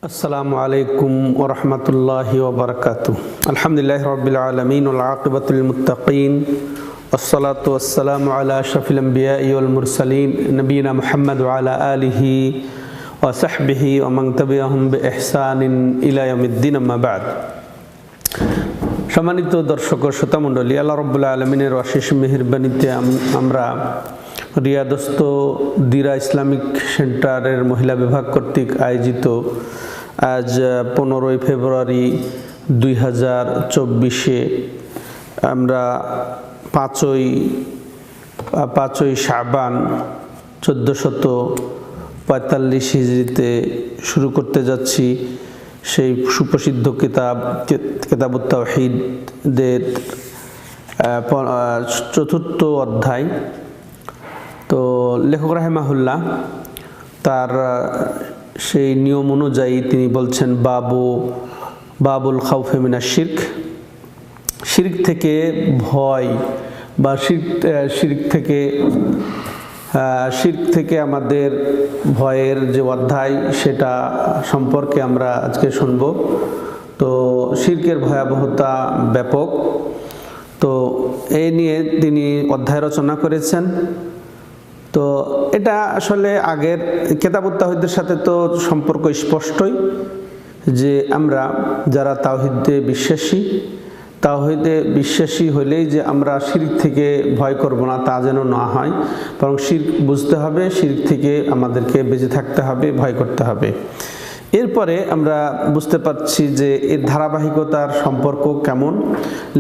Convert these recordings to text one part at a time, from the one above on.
আসসালামু আলাইকুম ওয়া রাহমাতুল্লাহি ওয়া বারাকাতুহু। আলহামদুলিল্লাহি রাব্বিল আলামিন ওয়াল আকিবাতুল লিল মুত্তাকিন ওয়াসসালাতু ওয়াসসালামু আলা আশরাফিল আমবিয়াই ওয়াল মুরসালিন নবিয়িনা মুহাম্মদ ওয়া আলা আলিহি ওয়া সাহবিহি ওয়া মান তাবিআহুম বিইহসানিন ইলা ইয়াউমিদ্দিন, আম্মা বা'দ। সম্মানিত দর্শক ও শ্রোতা মণ্ডলী, আল্লাহ রাব্বুল আলামিনের অশেষ মেহেরবানিতে আমরা রিয়াদস্থ দিরা ইসলামিক সেন্টারের মহিলা বিভাগ কর্তৃক আয়োজিত আজ 15 ফেব্রুয়ারি 2024 আমরা পাঁচই শাবান 1445 হিজরিতে শুরু করতে যাচ্ছি সেই সুপ্রসিদ্ধ কিতাবুত তাওহীদের চতুর্থ অধ্যায়। তো লেখক রাহিমাহুল্লাহ তার সেই নিয়ম অনুযায়ী তিনি বলছেন বাবুল খাউফে মিনাশ শিরক, শিরক থেকে ভয় বা শিরক থেকে আমাদের ভয়ের যে অধ্যায় সেটা সম্পর্কে আমরা আজকে শুনব। তো শিরকের ভয়াবহতা ব্যাপক, তো এই নিয়ে তিনি অধ্যায় রচনা করেছেন। তো এটা আসলে আগের কিতাবুত তাওহীদের সাথে তো সম্পর্ক স্পষ্টই, যে আমরা যারা তাওহীদে বিশ্বাসী হলেই যে আমরা শিরক থেকে ভয় করব না, তা যেন না হয়, বরং শিরক বুঝতে হবে, শিরক থেকে আমাদেরকে বেঁচে থাকতে হবে, ভয় করতে হবে। এরপরে আমরা বুঝতে পারছি যে এর ধারাবাহিকতার সম্পর্ক কেমন।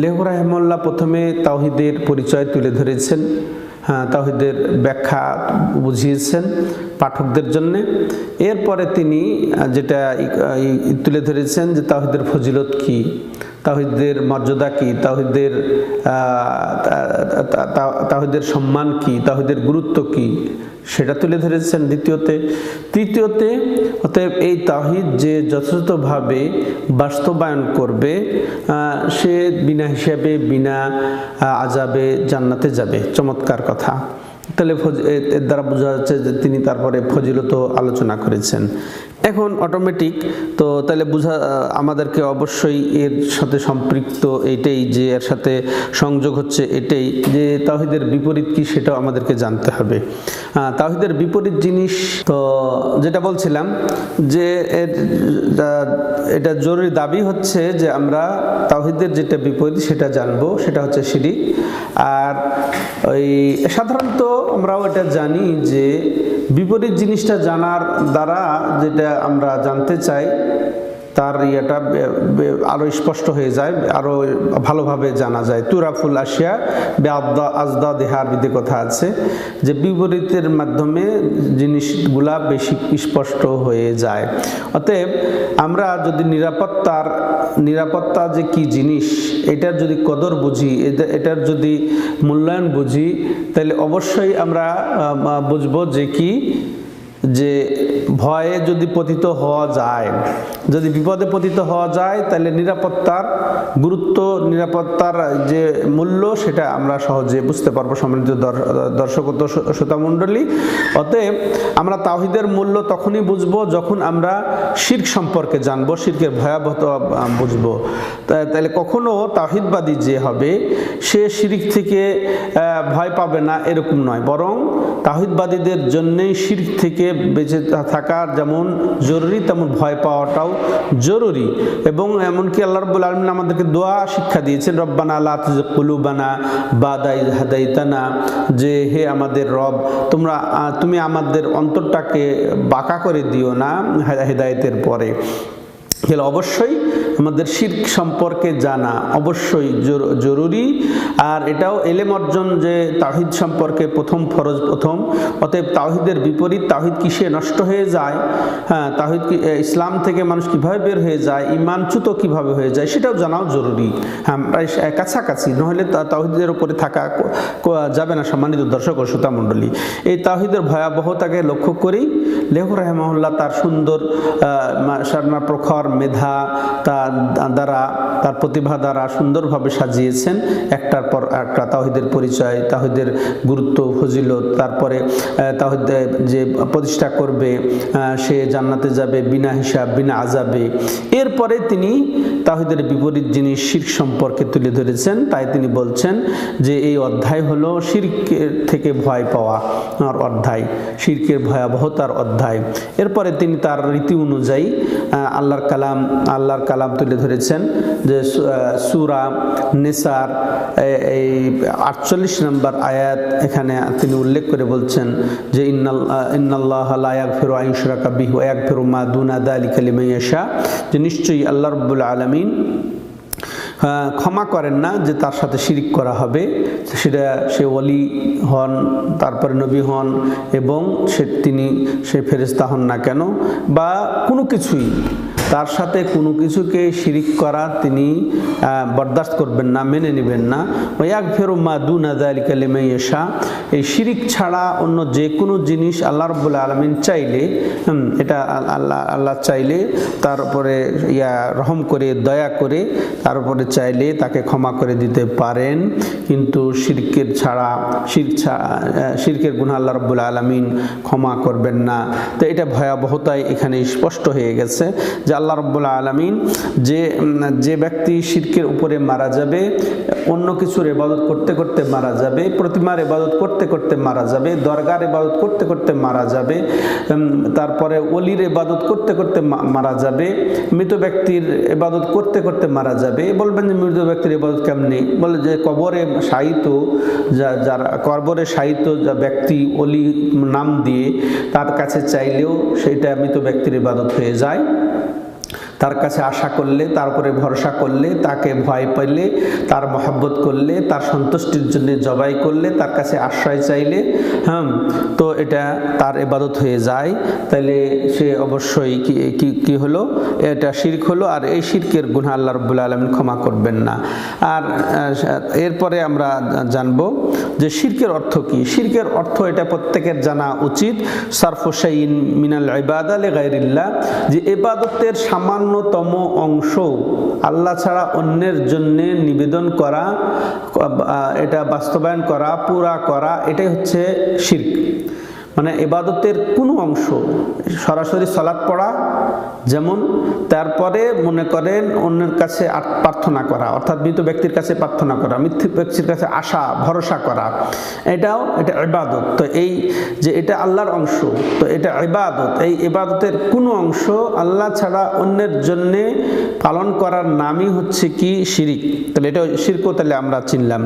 লেখক রাহিমাহুল্লাহ প্রথমে তাওহীদের পরিচয় তুলে ধরেছেন, তাওহীদের ব্যাখ্যা বুঝিয়েছেন পাঠকদের জন্য। এরপরে তিনি যেটা তুলে ধরেছেন যে তাওহীদের ফজিলত কি, তাওহীদের মর্যাদা কি, তাওহীদের সম্মান কি, তাওহীদের গুরুত্ব কি, সেটা তুলে ধরেছেন তৃতীয়তে অতএব এই তাওহীদ যে যথাযথভাবে বাস্তবায়ন করবে সে বিনা হিসাবে বিনা আযাবে জান্নাতে যাবে। চমৎকার কথা। তাহলে এর দ্বারা বোঝা যাচ্ছে যে তিনি তারপরে ফজিলত আলোচনা করেছেন। এখন অটোমেটিক তো তাহলে আমাদেরকে অবশ্যই এর সাথে সম্পৃক্ত এইটাই, যে এর সাথে সংযোগ হচ্ছে এটাই যে তাওহীদের বিপরীত কি সেটাও আমাদেরকে জানতে হবে। তাওহীদের বিপরীত জিনিস তো যেটা বলছিলাম যে এটা জরুরি দাবি হচ্ছে যে আমরা তাওহীদের যেটা বিপরীত সেটা জানবো, সেটা হচ্ছে শিরক। আর ওই সাধারণত আমরাও এটা জানি যে বিপরীত জিনিসটা জানার দ্বারা যেটা আমরা জানতে চাই তার ইয়েটা আরো স্পষ্ট হয়ে যায়, আরো ভালোভাবে জানা যায়। তুরাফুল আশিয়া আজদাদিহা, আরবিতে কথা আছে যে বিপরীতের মাধ্যমে জিনিসগুলা বেশি স্পষ্ট হয়ে যায়। অতএব আমরা যদি নিরাপত্তা যে কি জিনিস এটার যদি কদর বুঝি, এটার যদি মূল্যায়ন বুঝি, তাহলে অবশ্যই আমরা বুঝবো যে ভয়ে যদি পতিত হওয়া যায়, যদি বিপদে পতিত হওয়া যায়, তাহলে নিরাপত্তার গুরুত্ব, নিরাপত্তার যে মূল্য সেটা আমরা সহজে বুঝতে পারবো। সম্মানিত দর্শক ও শ্রোতা মণ্ডলী, অতএব আমরা তাওহীদের মূল্য তখনই বুঝবো যখন আমরা শিরক সম্পর্কে জানবো, শিরকের ভয়াবহতা বুঝবো। তাহলে কখনো তাওহীদবাদী যে হবে সে শিরক থেকে ভয় পাবে না এরকম নয়, বরং তাওহীদবাদীদের জন্যই শিরক থেকে বেঁচে থাকা যেমন জরুরি তেমন ভয় পাওয়াটাও জরুরি। এবং এমনকি আল্লাহ রাব্বুল আলামিন আমাদেরকে দোয়া শিক্ষা দিয়েছেন, রব্বানা লা তুযিগ কুলুবানা বাদা ইয হাদাইতানা, যে হে আমাদের রব, তুমি আমাদের অন্তরটাকে বাঁকা করে দিও না হেদায়েতের পরে। অবশ্যই আমাদের শিরক সম্পর্কে জানা অবশ্যই জরুরি। আর এটাও এলেম অর্জন, যে তাওহীদ সম্পর্কে প্রথম ফরজ। অতএব তাওহীদের বিপরীত, তাওহীদ কিসে নষ্ট হয়ে যায়, তাওহীদ ইসলাম থেকে মানুষ কিভাবে বের হয়ে যায়, ঈমানচ্যুত কিভাবে হয়ে যায়, সেটাও জানাও জরুরি। প্রায় কাছাকাছি, নহলে তাওহীদের উপরে থাকা যাবে না। সম্মানিত দর্শক ও শ্রোতা মণ্ডলী, এই তাওহীদের ভয়াবহতাকে লক্ষ্য করেই লেখক রাহিমাহুল্লাহ তার সুন্দর প্রখর মেধা, তার দ্বারা, তার প্রতিভা দ্বারা সুন্দরভাবে সাজিয়েছেন একটার পর একটা তাওহীদের পরিচয়, তাওহীদের গুরুত্ব, ফজিলত, তারপরে তাওহীদ যে প্রতিষ্ঠা করবে সে জান্নাতে যাবে বিনা হিসাব বিনা আযাবে। এরপরে তিনি তাওহীদের বিপরীত জিনিস শিরক সম্পর্কে তুলে ধরেছেন। তাই তিনি বলছেন যে এই অধ্যায় হলো শিরকের থেকে ভয় পাওয়া অধ্যায়, শিরকের ভয়াবহতার অধ্যায়। এরপরে তিনি তার রীতি অনুযায়ী আল্লাহর কালাম তুলে ধরেছেন, যে সূরা নিসার এই 48 নম্বর আয়াত, এখানে তিনি উল্লেখ করে বলছেন যে ইন্নাল্লাহা লা ইয়াগফিরু আন ইউশরাকা বিহি ওয়া ইয়াগফিরু মা দুনা যালিকা লিমান ইয়াশা, যে নিশ্চয়ই আল্লাহ রাব্বুল আলামিন ক্ষমা করেন না যে তার সাথে শিরিক করা হবে, সেটা সে ওলি হন, তারপরে নবী হন, এবং সে ফেরেশতা হন না কেন, বা কোনো কিছুই, তার সাথে কোনো কিছুকে শিরিক করা তিনি বরদাস্ত করবেন না, মেনে নেবেন না। ওয়াগফিরু মা দুনা যালিকা লিমান ইয়াশা, এই শিরিক ছাড়া অন্য যে কোনো জিনিস আল্লাহ রাব্বুল আলামিন চাইলে, এটা আল্লাহ চাইলে তার উপরে রহম করে, দয়া করে, তার উপরে চাইলে তাকে ক্ষমা করে দিতে পারেন। কিন্তু শিরকের গুনাহ আল্লাহ রাব্বুল আলামিন ক্ষমা করবেন না। তো এটা ভয়াবহতায় এখানে স্পষ্ট হয়ে গেছে যে আল্লাহ রাব্বুল আলামিন যে ব্যক্তি শিরকের উপরে মারা যাবে, অন্য কিছুর ইবাদত করতে করতে মারা যাবে, প্রতিমার ইবাদত করতে করতে মারা যাবে, দরগার ইবাদত করতে করতে মারা যাবে, তারপরে ওলির ইবাদত করতে করতে মারা যাবে, মৃত ব্যক্তির ইবাদত করতে করতে মারা যাবে। বলবেন যে মৃত ব্যক্তির ইবাদত কেমনি? বলে যে কবরে শায়িত যা ব্যক্তি ওলি নাম দিয়ে তার কাছে চাইলেও সেটা মৃত ব্যক্তির ইবাদত হয়ে যায়। তার কাছে আশা করলে, তার উপরে ভরসা করলে, তাকে ভয় পেলে, তার মহব্বত করলে, তার সন্তুষ্টির জন্য জবাই করলে, তার কাছে আশ্রয় চাইলে, তো এটা তার ইবাদত হয়ে যায়। তাহলে সে অবশ্যই কি হলো? এটা শিরক হলো। আর এই শিরকের গুনাহ আল্লাহ রাব্বুল আলামিন ক্ষমা করবেন না। আর এরপরে আমরা জানবো যে শিরকের অর্থ কি। শিরকের অর্থ এটা প্রত্যেকের জানা উচিত। সারফু শাইইন মিনাল ইবাদা লিগাইরিল্লাহ, যে ইবাদতের সামান্যতম অংশ আল্লাহ ছাড়া অন্যের জন্য নিবেদন করা, এটা বাস্তবায়ন করা, পুরা করা, এটাই হচ্ছে শিরক। মানে ইবাদতের কোনো অংশ, সরাসরি সালাত পড়া যেমন, তারপরে মনে করেন অন্যের কাছে প্রার্থনা করা, অর্থাৎ মৃত ব্যক্তির কাছে প্রার্থনা করা, মৃত ব্যক্তির কাছে আশা ভরসা করা, এটা ইবাদত। তো এই যে এটা আল্লাহর অংশ, তো এটা ইবাদত। এই ইবাদতের কোনো অংশ আল্লাহ ছাড়া অন্যের জন্য পালন করার নামই হচ্ছে কি? শিরিক। তাহলে এটা শিরক, তাহলে আমরা চিনলাম।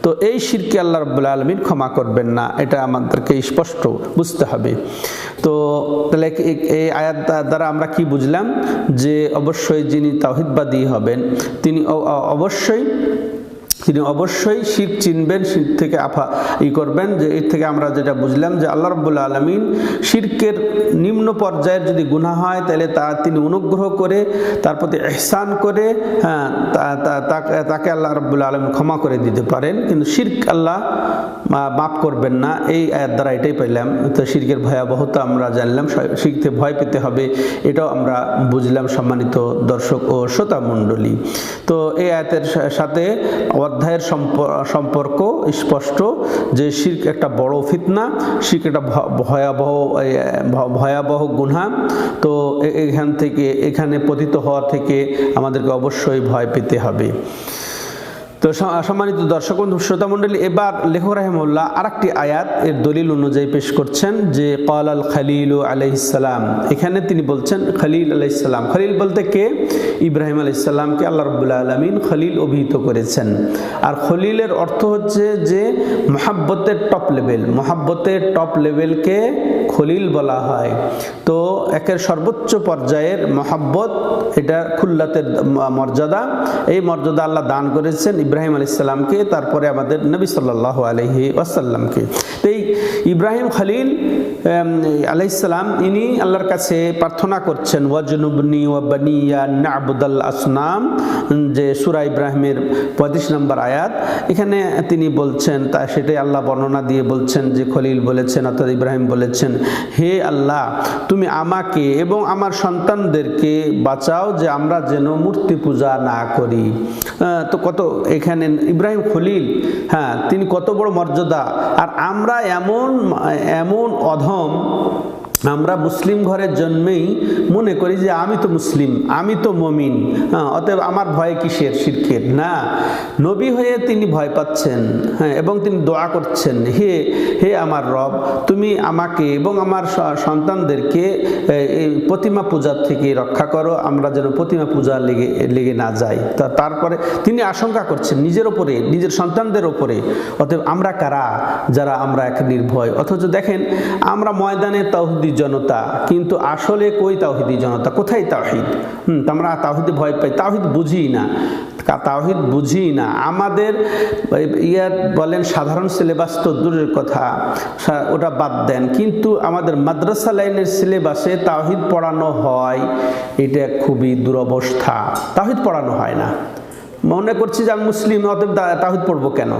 তো এই শিরকে আল্লাহ রাব্বুল আলামিন ক্ষমা করবেন না, এটা আমাদেরকে স্পষ্ট বুঝতে হবে। তো তাহলে এই আয়াত দ্বারা আমরা কি বুঝলাম? যে অবশ্যই যিনি তাওহীদবাদী হবেন তিনি অবশ্যই শিরক চিনবেন, শিরক থেকে করবেন। যে এর থেকে আমরা যেটা বুঝলাম যে আল্লাহ রাব্বুল আলামিন শিরকের নিম্ন পর্যায়ের যদি গুনাহ হয় তাহলে তিনি অনুগ্রহ করে তার প্রতি ইহসান করে তাকে আল্লাহ রাব্বুল আলামিন ক্ষমা করে দিতে পারেন, কিন্তু শিরক আল্লাহ মাফ করবেন না। এই আয়াত দ্বারা এটাই পেলাম। তো শিরকের ভয়াবহতা আমরা জানলাম, শিরক থেকে ভয় পেতে হবে, এটাও আমরা বুঝলাম সম্মানিত দর্শক ও শ্রোতা মণ্ডলী। তো এই আয়াতের সাথে অধ্যায়ের সম্পর্ক স্পষ্ট, যে শিরক একটা বড় ফিতনা, শিরক একটা ভয়াবহ গুনাহ। তো এখানে পতিত হওয়া থেকে আমাদেরকে অবশ্যই ভয় পেতে হবে। তো সম্মানিত দর্শক বন্ধু শ্রোতা মণ্ডলী, এবার লেখক রাহিমাহুল্লাহ আরেকটি আয়াত এর দলিল অনুযায়ী পেশ করছেন যে ক্বালাল খলিল আলাইহিস সালাম। এখানে তিনি বলছেন খলিল আলাইহিস সালাম। খলিল বলতে কে? ইব্রাহিম আলাইহিস সালামকে আল্লাহ রাব্বুল আলামিন খলিল অভিহিত করেছেন। আর খলিলের অর্থ হচ্ছে যে মহাব্বতের টপ লেভেলকে খলিল বলা হয়। তো একের সর্বোচ্চ পর্যায়ের মহাব্বত, এটা খুল্লাতের মর্যাদা। এই মর্যাদা আল্লাহ দান করেছেন ইব্রাহিম আলাইহিস সালামকে, তারপরে আমাদের নবী সাল্লাল্লাহু আলাইহি ওয়াসাল্লামকে। তো এই ইব্রাহিম খলিল আলাইহিস সালাম ইনি আল্লাহর কাছে প্রার্থনা করছেন ওয়াজনুবনি ওয়া বানিয়া না'বুদাল আসনাম, যে সূরা ইব্রাহিমের 35 নম্বর আয়াত। এখানে তিনি বলছেন, তা সেটাই আল্লাহ বর্ণনা দিয়ে বলছেন যে খলিল বলেছেন অর্থাৎ ইব্রাহিম বলেছেন হে আল্লাহ, তুমি আমাকে এবং আমার সন্তানদেরকে বাঁচাও যে আমরা যেন মূর্তি পূজা না করি। তো কত এখানে ইব্রাহিম খলিল, হ্যাঁ, তিনি কত বড় মর্যাদা। আর আমরা এমন অধম, আমরা মুসলিম ঘরের জন্মেই মনে করি যে আমি তো মুসলিম, আমি তো মমিন, অতএব আমার ভয় কিসের, শিরকের না। নবী হয়ে তিনি ভয় পাচ্ছেন, হ্যাঁ, এবং তিনি দোয়া করছেন, হে আমার রব, তুমি আমাকে এবং আমার সন্তানদেরকে এই প্রতিমা পূজার থেকে রক্ষা করো, আমরা যেন প্রতিমা পূজা লেগে না যাই। তারপরে তিনি আশঙ্কা করছেন নিজের ওপরে, নিজের সন্তানদের ওপরে। অতএব আমরা কারা যারা আমরা এক নির্ভয়? অথচ দেখেন আমরা ময়দানে তাওহীদি জনতা, কিন্তু আসলে কই তাওহীদি জনতা, কোথায় তাওহীদ? আমরা তাওহীদে ভয় পাই, তাওহীদ বুঝি না, তাওহীদ বুঝি না। আমাদের বলেন সাধারণ সিলেবাস তো দূরের কথা, ওটা বাদ দেন, কিন্তু আমাদের মাদ্রাসা লাইনের সিলেবাসে তাওহীদ পড়ানো হয়, এটা খুবই দুরবস্থা। তাওহীদ পড়ানো হয় না। মনে করছি যে আমি মুসলিম, অতএব তাওহীদ পড়বো কেন?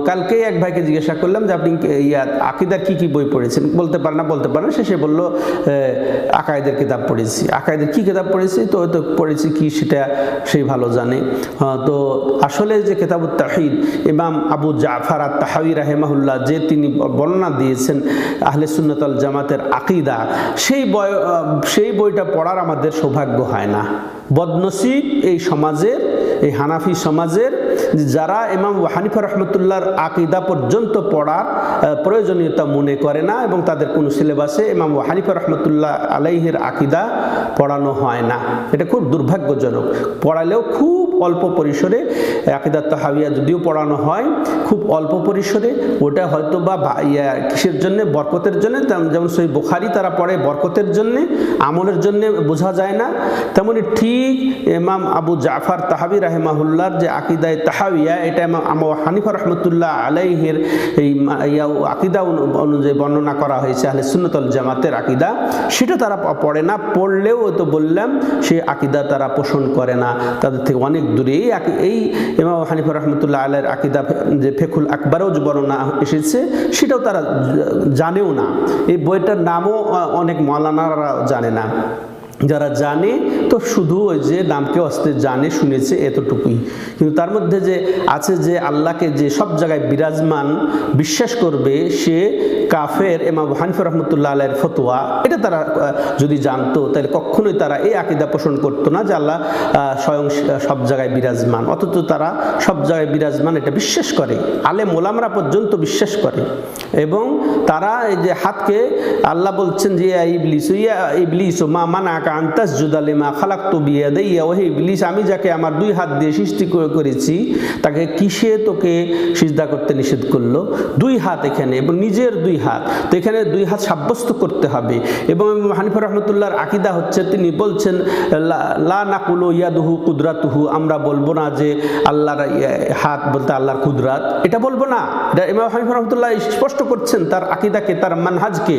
কালকে এক ভাইকে জিজ্ঞাসা করলাম যে আপনি আকীদার কি কি বই পড়েছেন, বলতে পারে না। শেষে বললো আকায়েদের কিতাব পড়েছি। আকায়েদের কি কিতাব পড়েছি? তো পড়েছি কি সেটা সেই ভালো জানে। তো আসলে যে কিতাবুত তাওহীদ ইমাম আবু জাফর আত-তাহাউয়ি রাহিমাহুল্লাহ যে তিনি বর্ণনা দিয়েছেন আহলে সুন্নাত ওয়াল জামাতের আকীদা, সেই বইটা পড়ার আমাদের সৌভাগ্য হয় না। বদনসিব এই সমাজের, এই হানাফি সমাজের, যারা ইমাম আবু হানিফা রাহমাতুল্লাহর আকীদা পর্যন্ত পড়ার প্রয়োজনীয়তা মনে করে না, এবং তাদের কোনো সিলেবাসে ইমাম আবু হানিফা রাহমাতুল্লাহ আলাইহির আকীদা পড়ানো হয় না। এটা খুব দুর্ভাগ্যজনক। পড়ালেও খুব অল্প পরিসরে, আকীদা তাহাওয়িয়া যদিও পড়ানো হয় খুব অল্প পরিসরে, ওটা হয়তো বা কিসের জন্য, বরকতের জন্য। যেমন সহিহ বুখারী তারা পড়ে বরকতের জন্য, আমলের জন্য বোঝা যায় না। তেমনি ঠিক ইমাম আবু জাফর তাহাবি রাহিমাহুল্লাহর যে আকীদায়ে তাহাওয়িয়া, এটা ইমাম আবু হানিফা রাহমাতুল্লাহ আলাইহির এই আকীদা অনুযায়ী বর্ণনা করা হয়েছে আহলে সুন্নাত ওয়াল জামাতের আকীদা, সেটা তারা পড়ে না। পড়লেও তো বললাম সেই আকীদা তারা পোষণ করে না, তাদের থেকে অনেক দূরে। এই ইমাম আবু হানিফা রাহমাতুল্লাহ আলাইহির আকীদা যে ফিকহুল আকবারেও যে বর্ণনা এসেছে সেটাও তারা জানেও না। এই বইটার নামও অনেক মাওলানারা জানে না। যারা জানে তো শুধু ওই যে নামকে অস্তে জানে, শুনেছে, এতটুকুই। কিন্তু তার মধ্যে যে আছে যে আল্লাহকে যে সব জায়গায় বিরাজমান বিশ্বাস করবে, সে কাফের। ইমাম আবু হানিফা রাহমাতুল্লাহ আলাইহির ফতোয়া, এটা তারা যদি জানতো তাহলে কখনোই তারা এই আকীদা পোষণ করতো না যে আল্লাহ স্বয়ং সব জায়গায় বিরাজমান। অথচ তারা সব জায়গায় বিরাজমান এটা বিশ্বাস করে, আলেম ওলামারা পর্যন্ত বিশ্বাস করে। এবং তারা এই যে হাতকে আল্লাহ বলছেন যে ইবলিস মা মানাকা আন তাসজুদা লিমা খালাকতু বিয়াদাইয়া, ওহে ইবলিস, আমি যাকে আমার দুই হাত দিয়ে সৃষ্টি করেছি তাকে কিসে তোকে সিজদা করতে নিষেধ করলো? দুই হাত এখানে, এবং নিজের দুই হাত। তো এখানে দুই হাত সাব্যস্ত করতে হবে। এবং হানিফা রাহমাতুল্লাহর আকীদা হচ্ছে, তিনি বলছেন লা নাকুলু ইয়াদুহু কুদরাতুহু, আমরা বলবো না যে আল্লাহর হাত বলতে আল্লাহর কুদরাত, এটা বলবো না। এটা ইমাম হানিফা রাহমাতুল্লাহ স্পষ্ট করছেন তার আকীদাকে, তার মানহাজকে।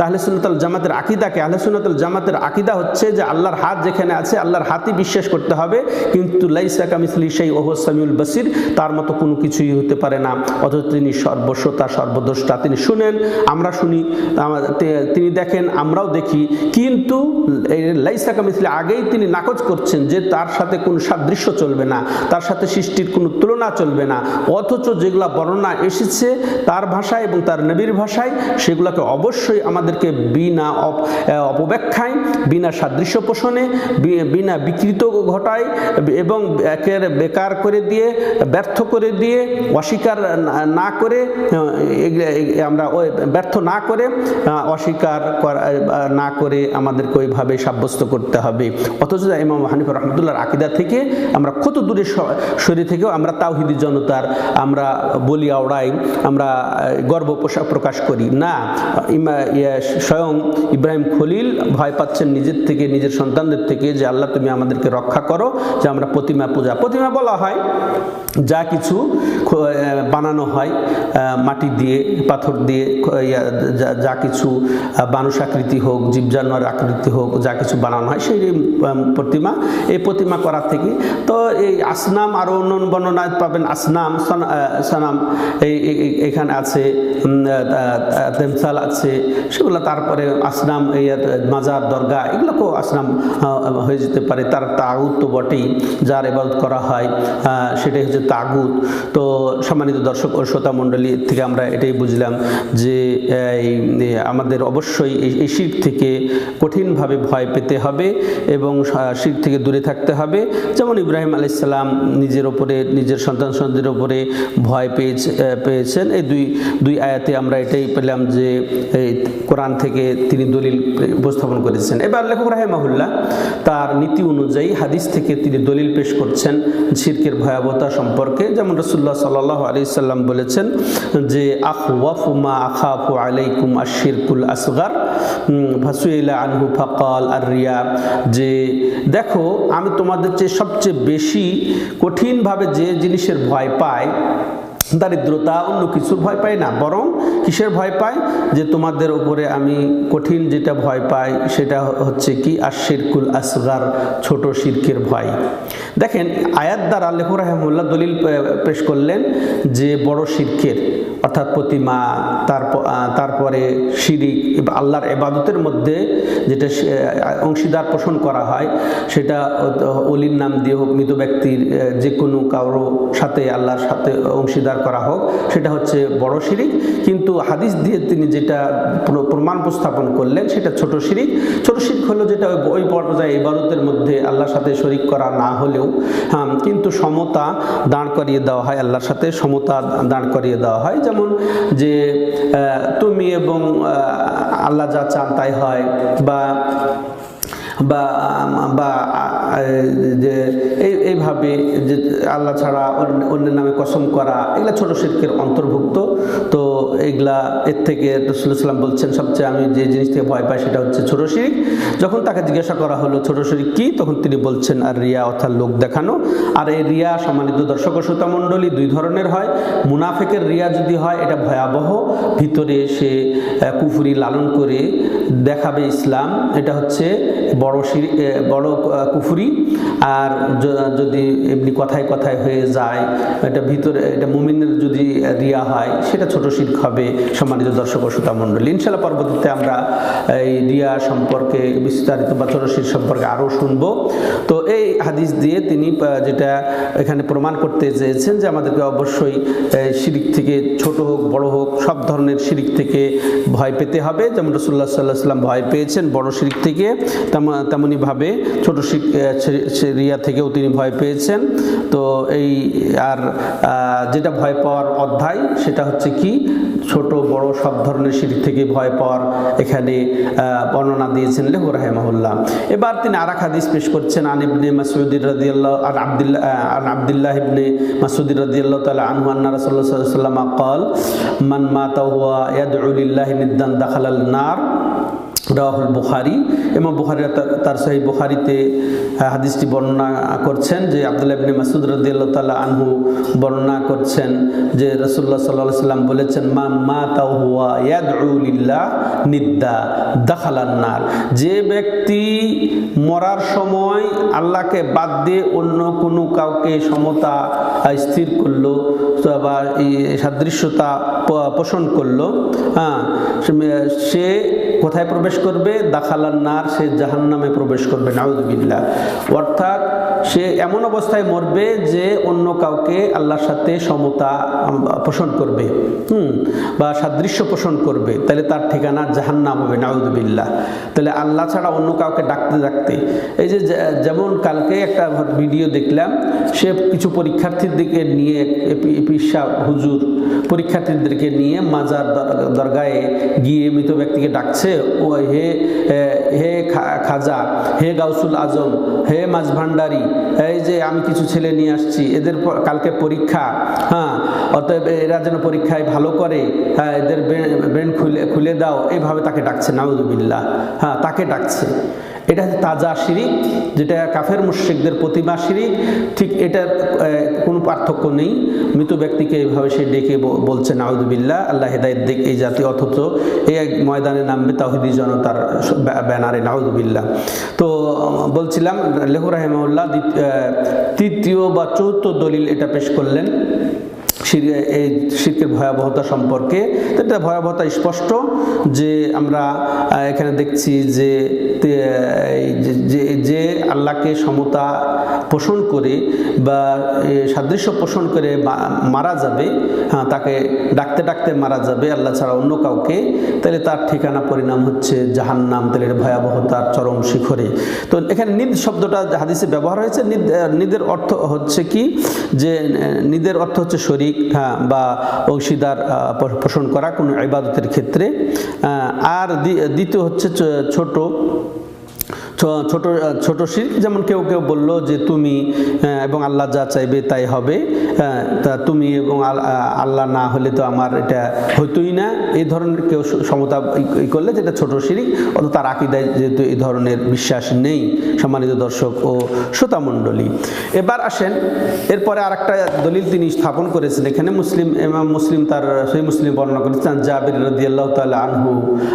আহলে সুন্নাত ওয়াল জামাতের আকীদাকে, আহলে সুন্নাত ওয়াল জামাতের আকীদা হচ্ছে যে আল্লাহর হাত যেখানে আছে আল্লাহর হাতই বিশ্বাস করতে হবে, কিন্তু লাইসা কামিসলি শাই ওয়া হুয়া সামিউল বাসির, তার মতো কোনো কিছুই হতে পারে না। অথচ তিনি সর্বশ্রোতা, সর্বদ্রষ্টা, তিনি শুনেন, আমরা শুনি, তিনি দেখেন, আমরাও দেখি। কিন্তু লাইসা কামিসলি আগেই তিনি নাকচ করছেন যে তার সাথে কোনো সাদৃশ্য চলবে না, তার সাথে সৃষ্টির কোনো তুলনা চলবে না। অথচ যেগুলা বর্ণনা এসেছে তার ভাষায় এবং তার নবীর ভাষায়, সেগুলোকে অবশ্যই আমাদেরকে বিনা অপব্যাখ্যায়, বিনা সাদৃশ্য পোষণে, বিনা বিকৃত ঘটায় এবং একের বেকার করে দিয়ে, ব্যর্থ করে দিয়ে, অস্বীকার না করে, আমরা ওই ব্যর্থ না করে, অস্বীকার না করে আমাদেরকে ওইভাবে সাব্যস্ত করতে হবে। অথচ ইমাম হানিফা রাহমাতুল্লাহর আকীদা থেকে আমরা কত দূরে সরে থেকেও আমরা তাওহীদি জনতার আমরা বলি আওড়াই, আমরা গর্ব প্রকাশ করি না। স্বয়ং ইব্রাহিম খলিল ভয় পাচ্ছেন করছেন নিজের থেকে, নিজের সন্তানদের থেকে, যে আল্লাহ তুমি আমাদেরকে রক্ষা করো যে আমরা প্রতিমা পূজা। প্রতিমা বলা হয় যা কিছু বানানো হয় মাটি দিয়ে, পাথর দিয়ে, যা কিছু মানুষ আকৃতি হোক, জীব জানোয়ার আকৃতি হোক, যা কিছু বানানো হয় সেই প্রতিমা। এই প্রতিমা করা থেকে তো এই আসনাম, আরও অন্য বর্ণনায় পাবেন আসনাম, সানাম এখানে আছে, তেমসাল আছে, সেগুলো তারপরে আসনাম, এই মাজার, দরগা, এগুলোকেও আসনাম হয়ে যেতে পারে। তার তাগুত তো বটেই, যার ইবাদত করা হয় সেটাই হচ্ছে তাগুত। তো সম্মানিত দর্শক ও শ্রোতা মণ্ডলী থেকে আমরা এটাই বুঝলাম যে আমাদের অবশ্যই এই শিরক থেকে কঠিনভাবে ভয় পেতে হবে এবং শিরক থেকে দূরে থাকতে হবে। যেমন ইব্রাহিম আলাইহিস সালাম নিজের ওপরে, নিজের সন্তানদের ওপরে ভয় পেয়েছেন। এই দুই আয়াতে আমরা এটাই পেলাম যে এই কোরআন থেকে তিনি দলিল উপস্থাপন করেছেন। এবার লেখক রাহিমাহুল্লাহ তার নীতি অনুযায়ী হাদিস থেকে তিনি দলিল পেশ করছেন শিরকের ভয়াবহতা সম্পর্কে। যেমন রাসূলুল্লাহ সাল্লাল্লাহু আলাইহি সাল্লাম বলেছেন যে আখওয়াফু মা আখাফু আলাইকুম আশ-শিরকুল আসগার ফাসুইলা আনহু ফাকাল আর-রিয়া, যে দেখো আমি তোমাদের চেয়ে সবচেয়ে বেশি কঠিনভাবে যে জিনিসের ভয় পাই, দারিদ্রতা, অন্য কিছুর ভয় পাই না, বরং কিসের ভয় পাই, যে তোমাদের উপরে আমি কঠিন যেটা ভয় পাই সেটা হচ্ছে কি আশ-শিরকুল আসগার, ছোট শিরকের ভয়। দেখেন আয়াত দ্বারা লেখক রাহিমাহুল্লাহ দলিল পেশ করলেন যে বড় শিরকের অর্থাৎ প্রতিমা, তারপরে শিরিক, আল্লাহর ইবাদতের মধ্যে যেটা অংশীদার পোষণ করা হয়, সেটা অলির নাম দিয়ে হোক, মৃত ব্যক্তির যে কোনো কারো সাথে আল্লাহর সাথে অংশীদার করা হোক, সেটা হচ্ছে বড় শিরিক। কিন্তু হাদিস দিয়ে তিনি যেটা প্রমাণ উপস্থাপন করলেন সেটা ছোট শিরিক। ছোট শিরিক হলো যেটা ওই পর্যায়ে ইবাদতের মধ্যে আল্লাহর সাথে শরিক করা না হলেও কিন্তু সমতা দাঁড় করিয়ে দেওয়া হয়, আল্লাহর সাথে সমতা দাঁড় করিয়ে দেওয়া হয়। যেমন যে তুমি এবং আল্লাহ যা চান তাই হয়, বা যে এইভাবে যে আল্লাহ ছাড়া অন্যের নামে কসম করা, এগুলা ছোট শিরকের অন্তর্ভুক্ত। তো এগুলা এর থেকে রাসূলুল্লাহ সাল্লাল্লাহু আলাইহি ওয়াসাল্লাম বলছেন সবচেয়ে আমি যে জিনিস থেকে ভয় পাই সেটা হচ্ছে ছোট শিরক। যখন তাকে জিজ্ঞাসা করা হলো ছোট শিরক কি, তখন তিনি বলছেন আর রিয়া অর্থাৎ লোক দেখানো। আর এই রিয়া সম্মানিত দর্শক ও শ্রোতা মণ্ডলী দুই ধরনের হয়। মুনাফিকের রিয়া যদি হয় এটা ভয়াবহ, ভিতরে সে কুফরি লালন করে দেখাবে ইসলাম, এটা হচ্ছে বড় কুফরি। আর যদি এমনি কথায় কথায় হয়ে যায়, এটা ভিতরে, এটা মুমিনের যদি রিয়া হয় সেটা ছোট শিরক হবে। সম্মানিত দর্শক ও শ্রোতা মণ্ডলী, ইনশাআল্লাহ পরবর্তীতে আমরা এই রিয়া সম্পর্কে বিস্তারিত বা ছোট শিরক সম্পর্কে আরও শুনবো। তো এই হাদিস দিয়ে তিনি যেটা এখানে প্রমাণ করতে চেয়েছেন যে আমাদেরকে অবশ্যই শিরক থেকে, ছোট হোক বড় হোক, সব ধরনের শিরক থেকে ভয় পেতে হবে। যেমন রাসূলুল্লাহ সাল্লাল্লাহু আলাইহি ওয়াসাল্লাম ভয় পেয়েছেন বড় শিরক থেকে, তেমনিভাবে ছোট রিয়া থেকেও তিনি ভয় পেয়েছেন। তো এই আর যেটা ভয় পাওয়ার অধ্যায় সেটা হচ্ছে কি, ছোট বড় সব ধরনের শিরক থেকে ভয় পাওয়ার এখানে বর্ণনা দিয়েছেন লেখক রাহিমাহুল্লাহ। এবার তিনি আরেক হাদিস পেশ করছেন, আন ইবনে মাসউদ রাদিয়াল্লাহু আন আব্দুল্লাহ ইবনে মাসউদ রাদিয়াল্লাহু তাআলা আনহু আন্না রাসূলুল্লাহ সাল্লাল্লাহু আলাইহি ওয়াসাল্লাম قال মান মাতা ওয়া ইয়াদউ লিল্লাহি নিদ্দান দাখালাল নার, রাওয়াহুল বুখারী। এবং বুখারী তার সহিহ বুখারীতে হাদিসটি বর্ণনা করছেন যে আব্দুল্লাহ ইবনে মাসউদ রাদিয়াল্লাহু তাআলা আনহু বর্ণনা করছেন যে রাসূলুল্লাহ সাল্লাল্লাহু আলাইহি ওয়াসাল্লাম বলেছেন মান মাতা ওয়া ইয়াদউ লিল্লাহ নিদ্দা দাখালান নার, যে ব্যক্তি মরার সময় আল্লাহকে বাদ দিয়ে অন্য কোনো কাউকে সমতা স্থির করলো বা সাদৃশ্যতা পোষণ করলো, সে কোথায় প্রবেশ করবে? দাখালান নার, সে জাহান্নামে প্রবেশ করবে, নাউযুবিল্লাহ। অর্থাৎ সে এমন অবস্থায় মরবে যে অন্য কাউকে আল্লাহর সাথে সমতা পোষণ করবে, বা সাদৃশ্য পোষণ করবে, তাহলে তার ঠিকানা জাহান্নাম হবে, নাউযুবিল্লাহ। তাহলে আল্লাহ ছাড়া অন্য কাউকে ডাকতে এই যে যেমন কালকে একটা ভিডিও দেখলাম, সে কিছু পরীক্ষার্থীদেরকে নিয়ে, পিসা হুজুর পরীক্ষার্থীদেরকে নিয়ে মাজার দরগায় গিয়ে মৃত ব্যক্তিকে ডাকছে, ও হে হে খাজা, হে গাউসুল আজম, হে মাঝ ভান্ডারি, এই যে আমি কিছু ছেলে নিয়ে আসছি, এদের কালকে পরীক্ষা, অতএব এরা যেন পরীক্ষায় ভালো করে, এদের ব্রেন খুলে দাও, এইভাবে তাকে ডাকছে, নাউযুবিল্লাহ। তাকে ডাকছে। এটা হচ্ছে তাজা শিরিক, যেটা কাফের মুশরিকদের প্রতিমা শিরিক। ঠিক এটার কোনো পার্থক্য নেই। মৃত ব্যক্তিকে এইভাবে সে ডেকে বলছে নাউযুবিল্লাহ, আল্লাহ হেদায়েত দিক এই জাতীয়, অথচ এই ময়দানে নামবে তাওহীদি জনতার ব্যানারে, নাউযুবিল্লাহ। তো বলছিলাম লেখক রাহিমাহুল্লাহ তৃতীয় বা চতুর্থ দলিল এটা পেশ করলেন এই শিরকের ভয়াবহতা সম্পর্কে। এটা ভয়াবহতা স্পষ্ট, যে আমরা এখানে দেখছি যে যে আল্লাহকে সমতা পোষণ করে বা সাদৃশ্য পোষণ করে মারা যাবে, হ্যাঁ, তাকে ডাকতে ডাকতে মারা যাবে আল্লাহ ছাড়া অন্য কাউকে, তাহলে তার ঠিকানা পরিণাম হচ্ছে জাহান্নাম। তাহলে এটা ভয়াবহতার চরম শিখরে। তো এখানে নিদ শব্দটা হাদিসে ব্যবহার হয়েছে। নিদের অর্থ হচ্ছে কি, যে নিদের অর্থ হচ্ছে শরীক, হ্যাঁ, বা অংশীদার পোষণ করা কোনো ইবাদতের ক্ষেত্রে। আর দ্বিতীয় হচ্ছে ছোট ছোট শিরক। যেমন কেউ কেউ বলল যে তুমি এবং আল্লাহ যা চাইবে তাই হবে, তা তুমি এবং আল্লাহ না হলে তো আমার এটা হইতোই না, এই ধরনের কেউ সমতা করলে যেটা ছোট শিরক, অত তার আকীদায় যেহেতু এই ধরনের বিশ্বাস নেই। সম্মানিত দর্শক ও শ্রোতামণ্ডলী, এবার আসেন এরপরে আরেকটা দলিল তিনি স্থাপন করেছেন এখানে। ইমাম মুসলিম তার সহিহ মুসলিম বর্ণনা করেছেন, জাবির রাদিয়াল্লাহু তাআলা আনহু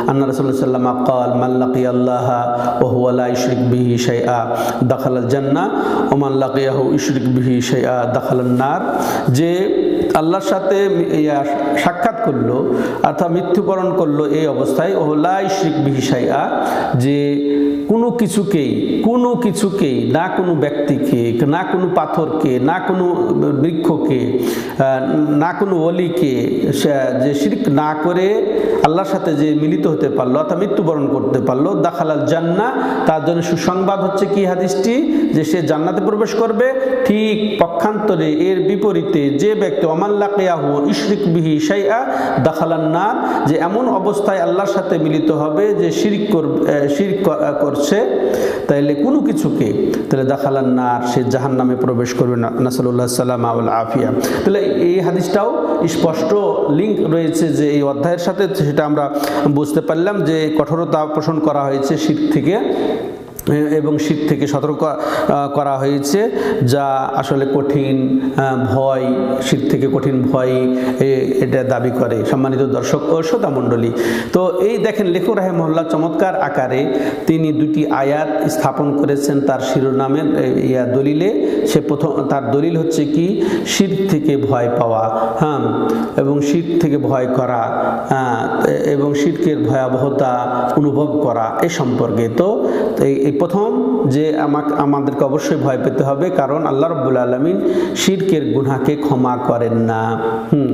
আন্না রাসূলুল্লাহ সাল্লাল্লাহু আলাইহি ওয়াসাল্লাম ক্বাল মান লাকিয়াল্লাহা ওয়া হুয়া লা ইশরিক বিহি শাইআ দাখালাল জান্নাহ ওয়া মান লাকিয়াহু ইশরিক বিহি শাইআ দাখালান নার। যে আল্লাহর সাথে সাক্ষাৎ করলো অর্থাৎ মৃত্যুবরণ করলো এই অবস্থায়, ও লা ইশরিক বিহি শাইআ, যে কোনো কিছুকেই, না কোনো ব্যক্তিকে, না কোনো পাথরকে, না কোনো বৃক্ষকে, না কোনো ওলিকে যে শিরক না করে আল্লাহর সাথে যে মিলিত হতে পারলো অর্থাৎ মৃত্যুবরণ করতে পারলো, দাখালাল জান্নাহ, তার জন্য সুসংবাদ হচ্ছে কি হাদিসটি, যে সে জান্নাতে প্রবেশ করবে। ঠিক পক্ষান্তরে এর বিপরীতে যে ব্যক্তি ওমান লাকিয়াহু ইশরিক বিহি শাইআ দাখালান নার, যে এমন অবস্থায় আল্লাহর সাথে মিলিত হবে যে শিরক করছে, তাইলে কোনো কিছুকে, তাহলে দাখালান নার, সে জাহান্নামে প্রবেশ করবে। নাসালুল্লাহ সালামা ওয়াল আফিয়া। তাহলে এই হাদিসটাও স্পষ্ট লিঙ্ক রয়েছে যে এই অধ্যায়ের সাথে, সেটা আমরা বুঝতে পারলাম যে কঠোরতা পোষণ করা হয়েছে শিরক থেকে, এবং শিরক থেকে সতর্ক করা হয়েছে, যা আসলে কঠিন ভয়, শিরক থেকে কঠিন ভয় এটা দাবি করে। সম্মানিত দর্শক ও শ্রোতামণ্ডলী, তো এই দেখেন লেখক রাহিমাহুল্লাহ চমৎকার আকারে তিনি দুটি আয়াত স্থাপন করেছেন তার শিরোনামের দলিলে। সে প্রথম, তার দলিল হচ্ছে কি, শিরক থেকে ভয় পাওয়া, হ্যাঁ, এবং শিরক থেকে ভয় করা, এবং শিরকের ভয়াবহতা অনুভব করা এই সম্পর্কে। তো এই প্রথম যে আমাদেরকে অবশ্যই ভয় পেতে হবে, কারণ আল্লাহ রাব্বুল আলামিন শিরকের গুনাহকে ক্ষমা করেন না।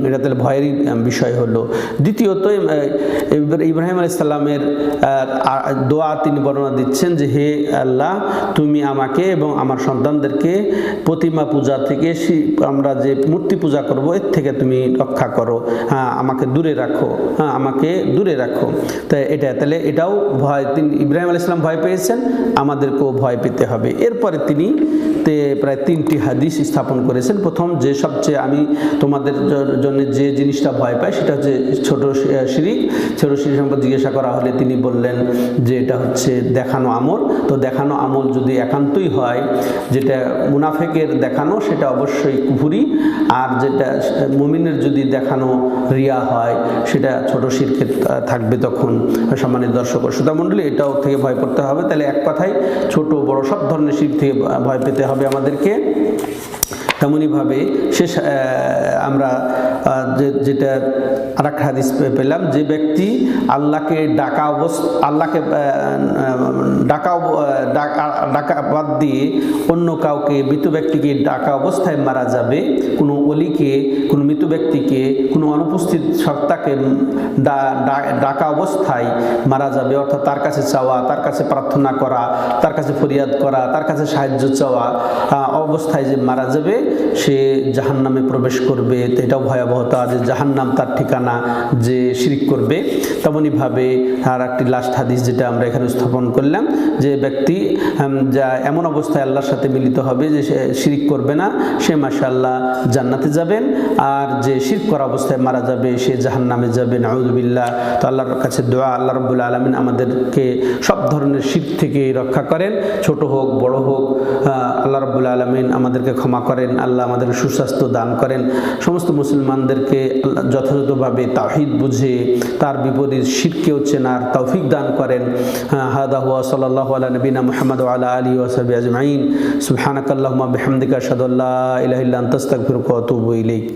এটা তাহলে ভয়েরই বিষয় হলো। দ্বিতীয়ত ইব্রাহিম আলাইহিস সালামের দোয়া তিনি বর্ণনা দিচ্ছেন যে হে আল্লাহ, তুমি আমাকে এবং আমার সন্তানদেরকে প্রতিমা পূজা থেকে, আমরা যে মূর্তি পূজা করব এর থেকে তুমি রক্ষা করো, হ্যাঁ, আমাকে দূরে রাখো, হ্যাঁ, আমাকে দূরে রাখো। তাই তাহলে এটাও ভয়, তিনি ইব্রাহিম আলাইহিস সালাম ভয় পেয়েছেন, আমাদেরকেও ভয় পেতে হবে। এরপরে তিনি প্রায় 3টি হাদিস স্থাপন করেছেন। প্রথম, যে সবচেয়ে আমি তোমাদের জন্য যে জিনিসটা ভয় পাই সেটা হচ্ছে ছোট শিরক। ছোট শিরক সম্পর্কে জিজ্ঞাসা করা হলে তিনি বললেন যে এটা হচ্ছে দেখানো আমল। তো দেখানো আমল যদি একান্তই হয়, যেটা মুনাফেকের দেখানো সেটা অবশ্যই কুফরি, আর যেটা মুমিনের যদি দেখানো রিয়া হয় সেটা ছোট শিরকে থাকবে। তখন সম্মানিত দর্শক ও শ্রোতামণ্ডলী, এটাও থেকে ভয় করতে হবে। তাহলে এক কথায় ছোট বড় সব ধরনের শিরক থেকে ভয় পেতে হবে আমাদেরকে। তেমনইভাবে শেষ আমরা যেটা আরেকটা হাদিস পেলাম, যে ব্যক্তি আল্লাহকে ডাকা বাদ দিয়ে অন্য কাউকে, মৃত ব্যক্তিকে ডাকা অবস্থায় মারা যাবে, কোনো অলিকে, কোনো মৃত ব্যক্তিকে, কোনো অনুপস্থিত সত্তাকে ডাকা অবস্থায় মারা যাবে, অর্থাৎ তার কাছে চাওয়া, তার কাছে প্রার্থনা করা, তার কাছে ফরিয়াদ করা, তার কাছে সাহায্য চাওয়া অবস্থায় যে মারা যাবে, সে জাহান্নামে প্রবেশ করবে। এটাও ভয়াবহ ভয়াবহতা, যে জাহান্নাম তার ঠিকানা, যে শিরক করবে। তেমনইভাবে আর একটি লাস্ট হাদিস যেটা আমরা এখানে স্থাপন করলাম, যে ব্যক্তি যা এমন অবস্থায় আল্লাহর সাথে মিলিত হবে যে সে শিরক করবে না, সে মাশাআল্লাহ জান্নাতে যাবেন, আর যে শিরক করা অবস্থায় মারা যাবে সে জাহান্নামে যাবে, নাউযুবিল্লাহ। তো আল্লাহর কাছে দোয়া, আল্লাহ রাব্বুল আলামিন আমাদেরকে সব ধরনের শিরক থেকে রক্ষা করেন, ছোট হোক বড় হোক। আল্লাহ রাব্বুল আলামিন আমাদেরকে ক্ষমা করেন, আল্লাহ আমাদেরকে সুস্বাস্থ্য দান করেন, সমস্ত মুসলমানদেরকে যথাযথভাবে তাওহীদ বুঝে তার বিপরীত শিরকেও চেনার তৌফিক দান করেন। হাদা হুয়া সাল্লাল্লাহু আলা নবিনা মুহাম্মদ ওয়া আলা আলিহি ওয়া সাহবিহি আজমাইন। সুবহানাকাল্লাহুম্মা বিহামদিকা আশহাদু আল্লা ইলাহা ইল্লা আনতা আস্তাগফিরুকা ওয়া আতুবু ইলাইক।